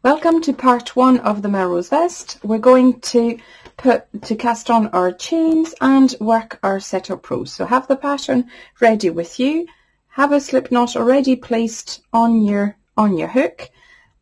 Welcome to part 1 of the Melrose vest. We're going to cast on our chains and work our setup rows. So have the pattern ready with you. Have a slip knot already placed on your hook,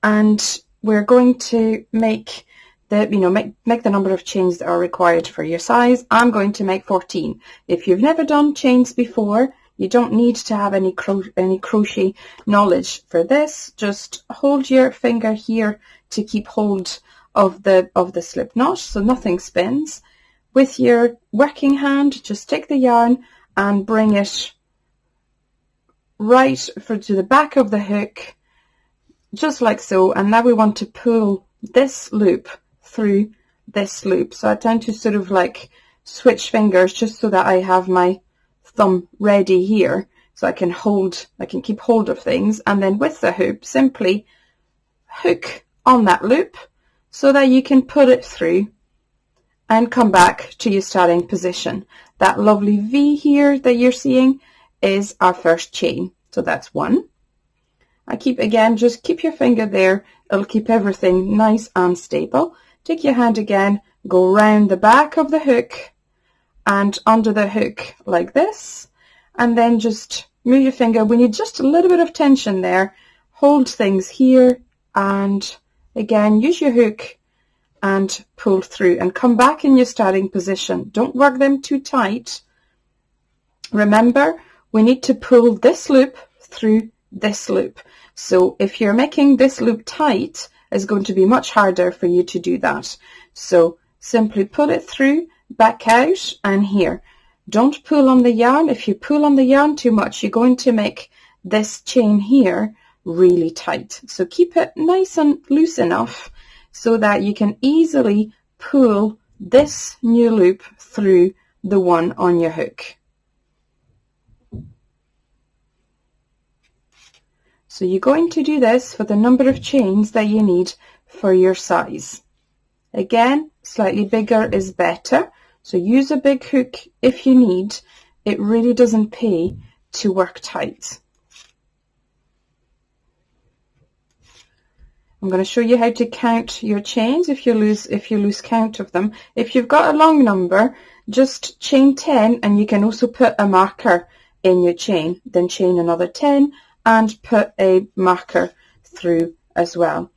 and we're going to make the make the number of chains that are required for your size. I'm going to make 14. If you've never done chains before, you don't need to have any crochet knowledge for this. Just hold your finger here to keep hold of the slip knot so nothing spins. With your working hand, just take the yarn and bring it right to the back of the hook, just like so. And now we want to pull this loop through this loop. So I tend to sort of like switch fingers just so that I have my thumb ready here, so I can keep hold of things, and then with the hoop simply hook on that loop so that you can put it through and come back to your starting position. That lovely V here that you're seeing is our first chain. So that's 1. Just keep your finger there. It'll keep everything nice and stable. Take your hand again, go round the back of the hook and under the hook like this, and then just move your finger. We need just a little bit of tension there. Hold things here, and again use your hook and pull through and come back in your starting position. Don't work them too tight. Remember, we need to pull this loop through this loop. So if you're making this loop tight, it's going to be much harder for you to do that. So simply pull it through, back out, and here. Don't pull on the yarn. If you pull on the yarn too much, you're going to make this chain here really tight. So keep it nice and loose enough so that you can easily pull this new loop through the one on your hook. So you're going to do this for the number of chains that you need for your size. Again, slightly bigger is better. So use a big hook if you need. It really doesn't pay to work tight. I'm going to show you how to count your chains if you lose count of them. If you've got a long number, just chain 10, and you can also put a marker in your chain. Then chain another 10 and put a marker through as well.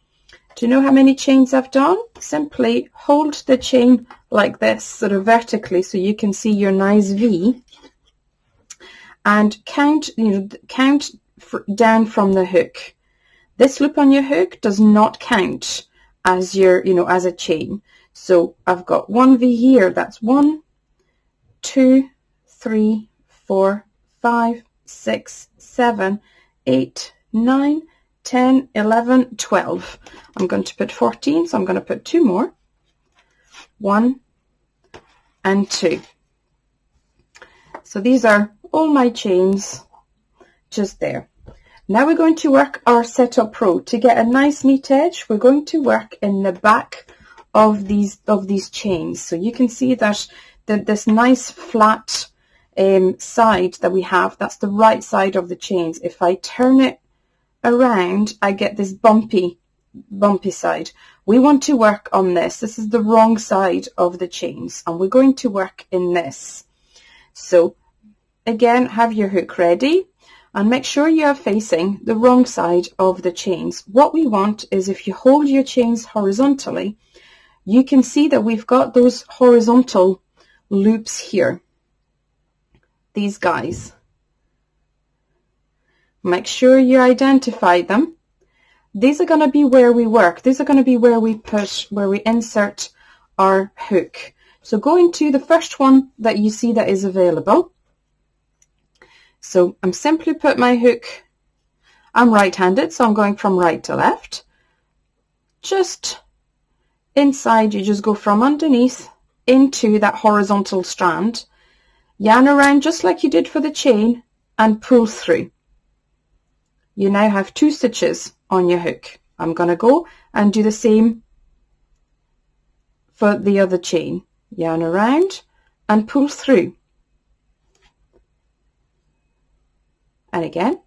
Do you know how many chains I've done? Simply hold the chain like this, sort of vertically, so you can see your nice V, and count down from the hook. This loop on your hook does not count as as a chain. So I've got 1 V here. That's 1, 2, 3, 4, 5, 6, 7, 8, 9, 10, 11, 12. I'm going to put 14, so I'm going to put 2 more. 1 and 2. So these are all my chains just there. Now we're going to work our setup row. To get a nice neat edge, we're going to work in the back of these chains. So you can see that this nice flat side that we have, that's the right side of the chains. If I turn it around, I get this bumpy side. We want to work on this. This is the wrong side of the chains, and we're going to work in this. So again, have your hook ready and make sure you are facing the wrong side of the chains. What we want is, if you hold your chains horizontally, you can see that we've got those horizontal loops here. These guys. Make sure you identify them. These are going to be where we work. These are going to be where we insert our hook. So go into the first one that you see that is available. So I'm simply put my hook, I'm right-handed, so I'm going from right to left. Just inside, you just go from underneath into that horizontal strand, yarn around just like you did for the chain, and pull through. You now have 2 stitches on your hook. I'm going to go and do the same for the other chain. Yarn around and pull through. And again,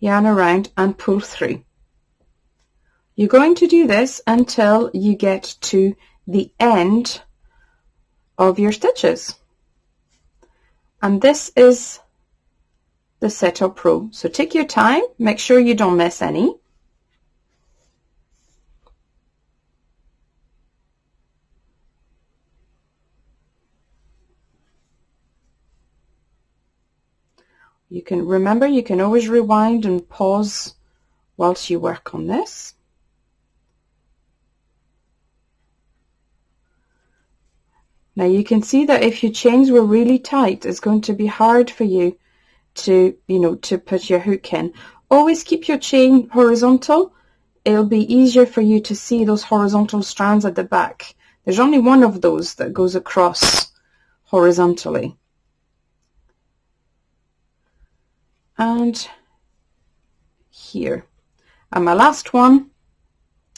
yarn around and pull through. You're going to do this until you get to the end of your stitches. And this is the setup row. So take your time, make sure you don't miss any. You can remember, you can always rewind and pause whilst you work on this. Now you can see that if your chains were really tight, it's going to be hard for you to, to put your hook in. Always keep your chain horizontal. It'll be easier for you to see those horizontal strands at the back. There's only one of those that goes across horizontally. And here. And my last one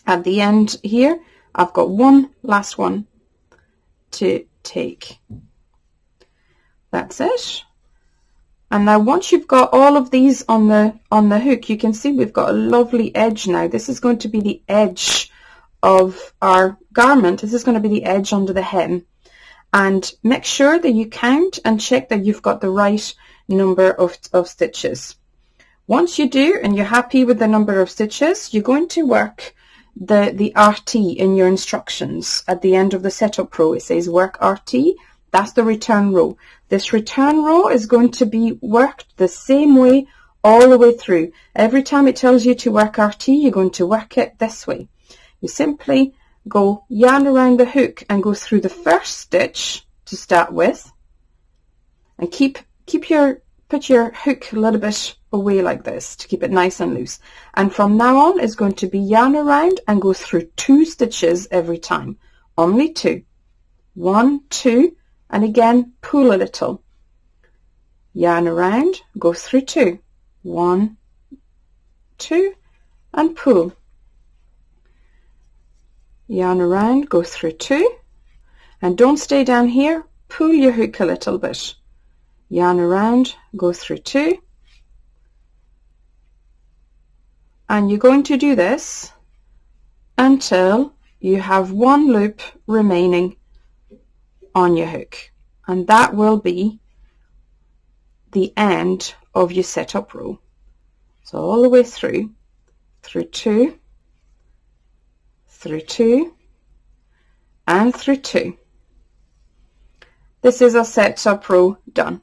at the end here, I've got one last one to take. That's it. And now once you've got all of these on the hook, you can see we've got a lovely edge now. This is going to be the edge of our garment. This is going to be the edge under the hem. And make sure that you count and check that you've got the right number of stitches. Once you do and you're happy with the number of stitches, you're going to work the RT in your instructions. At the end of the setup row, it says work RT. That's the return row. This return row is going to be worked the same way all the way through. Every time it tells you to work RT, you're going to work it this way. You simply go yarn around the hook and go through the first stitch to start with, and put your hook a little bit away like this to keep it nice and loose. And from now on, it's going to be yarn around and go through 2 stitches every time. Only 2. 1, 2, and again pull a little. Yarn around, go through 2. 1, 2, and pull. Yarn around, go through 2, and don't stay down here. Pull your hook a little bit. Yarn around, go through 2, and you're going to do this until you have 1 loop remaining on your hook, and that will be the end of your setup row. So all the way through 2, through 2, and through 2. This is a setup row done.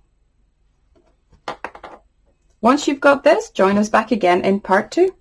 Once you've got this, join us back again in part 2.